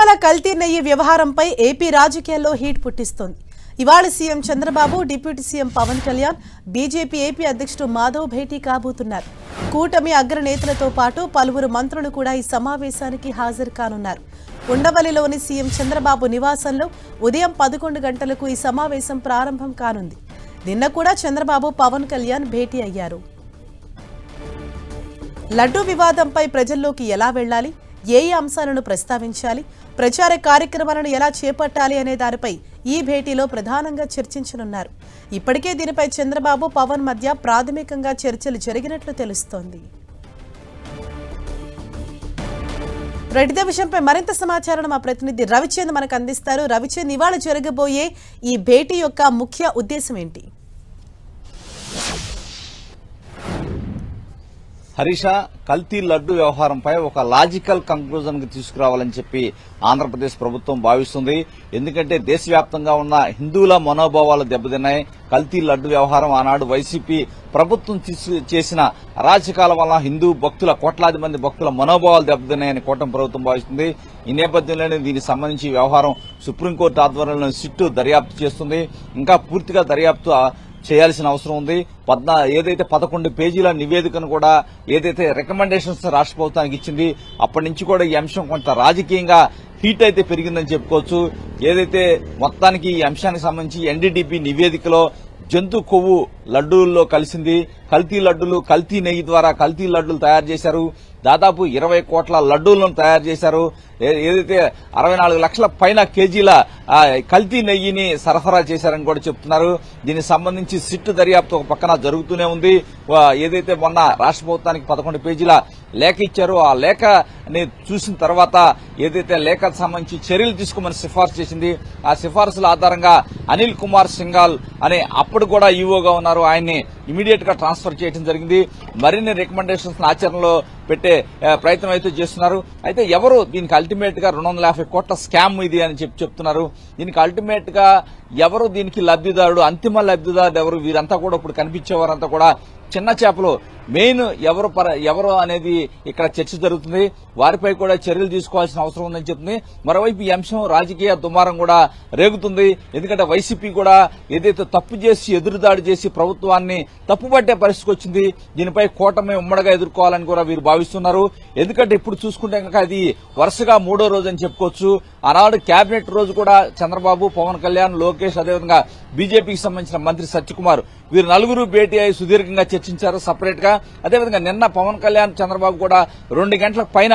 తిరుమల కల్తీ నెయ్యి వ్యవహారంపై ఏపీ రాజకీయాల్లో హీట్ పుట్టిస్తోంది. ఇవాళ CM Chandrababu, deputy CM Pawan Kalyan, BJP AP అధ్యక్షుడు మాధవ్ భేటీ కాబోతున్నారు. కూటమి అగ్రనేతలతో పాటు పలువురు మంత్రులు కూడా ఈ సమావేశానికి హాజరు కానున్నారు. ఉండవల్లిలోని సీఎం చంద్రబాబు నివాసంలో ఉదయం 11 గంటలకు ఈ సమావేశం ప్రారంభం కానుంది. నిన్న కూడా చంద్రబాబు, పవన్ కళ్యాణ్ భేటీ అయ్యారు. లడ్డూ వివాదంపై ప్రజల్లోకి ఎలా వెళ్లాలి, ఏ అంశాలను ప్రస్తావించాలి, ప్రచార కార్యక్రమాలను ఎలా చేపట్టాలి అనే దానిపై ఈ భేటీలో ప్రధానంగా చర్చించనున్నారు. ఇప్పటికే దీనిపై చంద్రబాబు, పవన్ మధ్య ప్రాథమికంగా చర్చలు జరిగినట్లు తెలుస్తోంది. ఇదే విషయంపై మరింత సమాచారం మా ప్రతినిధి రవిచంద్ మనకు అందిస్తారు. రవిచంద్, ఇవాళ జరగబోయే ఈ భేటీ యొక్క ముఖ్య ఉద్దేశం ఏంటి? హరీష, కల్తీ లడ్డు వ్యవహారంపై ఒక లాజికల్ కంక్లూజన్ కి తీసుకురావాలని చెప్పి ఆంధ్రప్రదేశ్ ప్రభుత్వం భావిస్తుంది. ఎందుకంటే దేశవ్యాప్తంగా ఉన్న హిందువుల మనోభావాలు దెబ్బతిన్నాయి. కల్తీ లడ్డు వ్యవహారం ఆనాడు వైసీపీ ప్రభుత్వం చేసిన అరాచకాల వల్ల హిందూ భక్తుల, కోట్లాది మంది భక్తుల మనోభావాలు దెబ్బతిన్నాయని కూటమి ప్రభుత్వం భావిస్తుంది. ఈ నేపథ్యంలోనే దీనికి సంబంధించి వ్యవహారం సుప్రీంకోర్టు ఆధ్వర్యంలో సిట్టు దర్యాప్తు చేస్తుంది. ఇంకా పూర్తిగా దర్యాప్తు చేయాల్సిన అవసరం ఉంది. ఏదైతే 11 పేజీల నివేదికను కూడా ఏదైతే రికమెండేషన్స్ రాష్ట్ర ప్రభుత్వానికి ఇచ్చింది, అప్పటి నుంచి కూడా ఈ అంశం కొంత రాజకీయంగా హీట్ అయితే పెరిగిందని చెప్పుకోవచ్చు. ఏదైతే మొత్తానికి ఈ అంశానికి సంబంధించి ఎన్డీడీపీ నివేదికలో జంతు కొవ్వు లడ్డూల్లో కలిసింది, కల్తీ నెయ్యి ద్వారా కల్తీ లడ్డూలు తయారు చేశారు, దాదాపు 20 కోట్ల లడ్డూలను తయారు చేశారు, ఏదైతే 64 లక్షల పైన కేజీల కల్తీ నెయ్యిని సరఫరా చేశారని కూడా చెప్తున్నారు. దీనికి సంబంధించి సిట్టు దర్యాప్తు ఒక పక్కన జరుగుతూనే ఉంది. ఏదైతే మొన్న రాష్ట్ర ప్రభుత్వానికి 11 పేజీల లేఖ ఇచ్చారో ఆ లేఖని చూసిన తర్వాత ఏదైతే లేఖకు సంబంధించి చర్యలు తీసుకోమని సిఫార్సు చేసింది, ఆ సిఫార్సుల ఆధారంగా అనిల్ కుమార్ సింఘాల్ అనే అప్పుడు కూడా ఈవోగా ఉన్నారు, ఆయన్ని ఇమీడియట్ గా ట్రాన్స్ఫర్ చేయడం జరిగింది. మరిన్ని రికమెండేషన్స్ ఆచరణలో పెట్టే ప్రయత్నం అయితే చేస్తున్నారు. అయితే ఎవరు దీనికి అల్టిమేట్ గా 250 కోట్ల స్కామ్ ఇది అని చెప్తున్నారు. దీనికి అల్టిమేట్ గా ఎవరు దీనికి లబ్దిదారుడు, అంతిమ లబ్దిదారుడు ఎవరు, వీరంతా కూడా ఇప్పుడు కనిపించేవారంతా కూడా చిన్న చేపలు. మెయిన్ ఎవరు అనేది ఇక్కడ చర్చ జరుగుతుంది. వారిపై కూడా చర్యలు తీసుకోవాల్సిన అవసరం ఉందని చెప్తుంది. మరోవైపు ఈ అంశం రాజకీయ దుమారం కూడా రేగుతుంది. ఎందుకంటే వైసీపీ కూడా ఏదైతే తప్పు చేసి ఎదురుదాడి చేసి ప్రభుత్వాన్ని తప్పుపట్టే పరిస్థితికి వచ్చింది. దీనిపై కూటమి ఉమ్మడిగా ఎదుర్కోవాలని కూడా వీరు భావిస్తున్నారు. ఎందుకంటే ఇప్పుడు చూసుకుంటే కనుక అది వరుసగా 3వ రోజు అని చెప్పుకోవచ్చు. ఆనాడు కేబినెట్ రోజు కూడా చంద్రబాబు, పవన్ కళ్యాణ్, లోకేష్, అదేవిధంగా బీజేపీకి సంబంధించిన మంత్రి సత్యకుమార్ వీరు నలుగురు భేటీ అయి సుదీర్ఘంగా చర్చించారు సపరేట్ గా. అదేవిధంగా నిన్న పవన్ కళ్యాణ్, చంద్రబాబు కూడా 2 గంటల పైన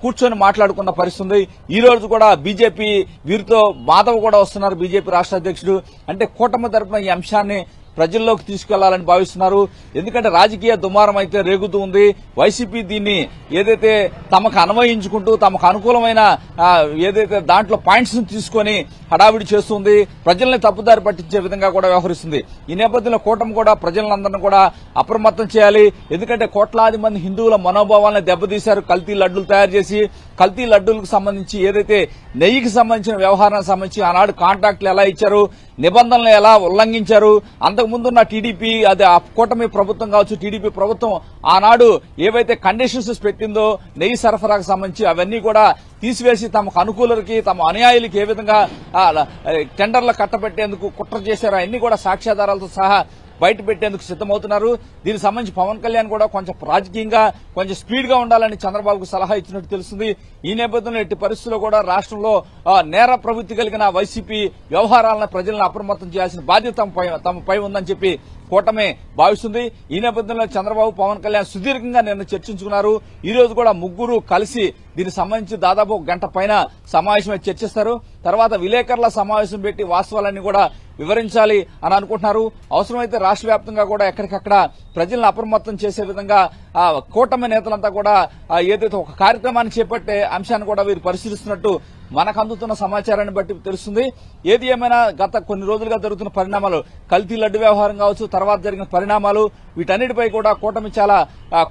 కూర్చొని మాట్లాడుకున్న పరిస్థితి. ఈ రోజు కూడా బీజేపీ వీరితో మాధవ్ కూడా వస్తున్నారు, బీజేపీ రాష్ట్ర అధ్యక్షుడు. అంటే కూటమి తరపున ఈ అంశాన్ని ప్రజల్లోకి తీసుకెళ్లాలని భావిస్తున్నారు. ఎందుకంటే రాజకీయ దుమారం అయితే రేగుతూ ఉంది. వైసీపీ దీన్ని ఏదైతే తమకు అన్వయించుకుంటూ తమకు అనుకూలమైన ఏదైతే దాంట్లో పాయింట్స్ తీసుకుని హడావిడి చేస్తుంది, ప్రజల్ని తప్పుదారి పట్టించే విధంగా కూడా వ్యవహరిస్తుంది. ఈ నేపథ్యంలో కూటమి కూడా ప్రజలందరినీ కూడా అప్రమత్తం చేయాలి. ఎందుకంటే కోట్లాది మంది హిందువుల మనోభావాలను దెబ్బతీశారు కల్తీ లడ్డూలు తయారు చేసి. కల్తీ లడ్డూలకు సంబంధించి ఏదైతే నెయ్యికి సంబంధించిన వ్యవహారానికి సంబంధించి ఆనాడు కాంట్రాక్టులు ఎలా ఇచ్చారు, నిబంధనలు ఎలా ఉల్లంఘించారు, అంతకుముందున్న టీడీపీ అదే కూటమి ప్రభుత్వం కావచ్చు, టీడీపీ ప్రభుత్వం ఆనాడు ఏవైతే కండిషన్స్ పెట్టిందో నెయ్యి సరఫరాకు సంబంధించి అవన్నీ కూడా తీసివేసి తమకు అనుకూలకి, తమ అనుయాయులకి ఏ విధంగా టెండర్లు కట్టబెట్టేందుకు కుట్ర చేశారో అన్ని కూడా సాక్ష్యాధారాలతో సహా బయట పెట్టేందుకు సిద్దమవుతున్నారు. దీనికి సంబంధించి పవన్ కళ్యాణ్ కూడా కొంచెం రాజకీయంగా కొంచెం స్పీడ్ గా ఉండాలని చంద్రబాబుకు సలహా ఇచ్చినట్టు తెలుస్తుంది. ఈ నేపథ్యంలో ఎట్టి పరిస్థితుల్లో కూడా రాష్ట్రంలో నేర ప్రవృత్తి కలిగిన వైసీపీ వ్యవహారాలను ప్రజలను అప్రమత్తం చేయాల్సిన బాధ్యత తమపై ఉందని చెప్పి కూటమి భావిస్తుంది. ఈ నేపథ్యంలో చంద్రబాబు, పవన్ కళ్యాణ్ సుదీర్ఘంగా నిన్న చర్చించుకున్నారు. ఈ రోజు కూడా ముగ్గురు కలిసి దీనికి సంబంధించి దాదాపు 1 గంట పైన సమావేశమై చర్చిస్తారు. తర్వాత విలేకరుల సమావేశం పెట్టి వాస్తవాలన్నీ కూడా వివరించాలి అని అనుకుంటున్నారు. అవసరమైతే రాష్ట్ర వ్యాప్తంగా కూడా ఎక్కడికక్కడ ప్రజలను అప్రమత్తం చేసే విధంగా కూటమి నేతలంతా కూడా ఏదైతే ఒక కార్యక్రమాన్ని చేపట్టే అంశాన్ని కూడా వీరు పరిశీలిస్తున్నట్టు మనకు అందుతున్న సమాచారాన్ని బట్టి తెలుస్తుంది. ఏది ఏమైనా గత కొన్ని రోజులుగా జరుగుతున్న పరిణామాలు, కల్తీ లడ్డు వ్యవహారం కావచ్చు, తర్వాత జరిగిన పరిణామాలు, వీటన్నిటిపై కూడా కూటమి చాలా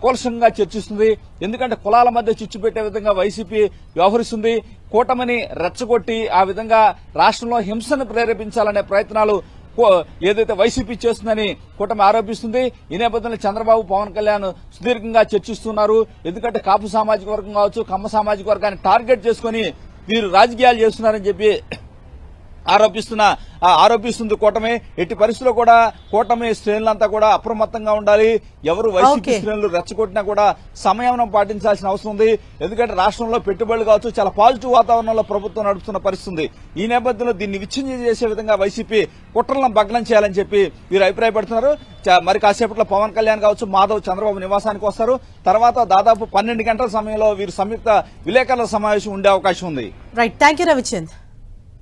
కూలసంగా చర్చిస్తుంది. ఎందుకంటే కులాల మధ్య చిచ్చు పెట్టే విధంగా వైసీపీ వ్యవహరిస్తుంది. కూటమిని రెచ్చగొట్టి ఆ విధంగా రాష్ట్రంలో హింసను ప్రేరేపించాలనే ప్రయత్నాలు ఏదైతే వైసీపీ చేస్తుందని కూటమి ఆరోపిస్తుంది. ఈ నేపథ్యంలో చంద్రబాబు, పవన్ కళ్యాణ్ సుదీర్ఘంగా చర్చిస్తున్నారు. ఎందుకంటే కాపు సామాజిక వర్గం కావచ్చు, కమ్మ సామాజిక వర్గాన్ని టార్గెట్ చేసుకుని వీరు రాజకీయాలు చేస్తున్నారని చెప్పి ఆరోపిస్తుంది కూటమి. ఎట్టి పరిస్థితుల్లో కూడా కూటమి శ్రేణులంతా కూడా అప్రమత్తంగా ఉండాలి. ఎవరు వైసీపీ శ్రేణులు రెచ్చగొట్టినా కూడా సంయమనం పాటించాల్సిన అవసరం ఉంది. ఎందుకంటే రాష్ట్రంలో పెట్టుబడులు కావచ్చు చాలా పాజిటివ్ వాతావరణంలో ప్రభుత్వం నడుపుతున్న పరిస్థితి ఉంది. ఈ నేపథ్యంలో దీన్ని విచ్ఛిన్నం చేసే విధంగా వైసీపీ కుట్రలను భగ్నం చేయాలని చెప్పి వీరు అభిప్రాయపడుతున్నారు. మరి కాసేపట్లో పవన్ కళ్యాణ్ కావచ్చు మాధవ్ చంద్రబాబు నివాసానికి వస్తారు. తర్వాత దాదాపు 12 గంటల సమయంలో వీరు సంయుక్త విలేకరుల సమావేశం ఉండే అవకాశం ఉంది. Right, thank you Ravichand.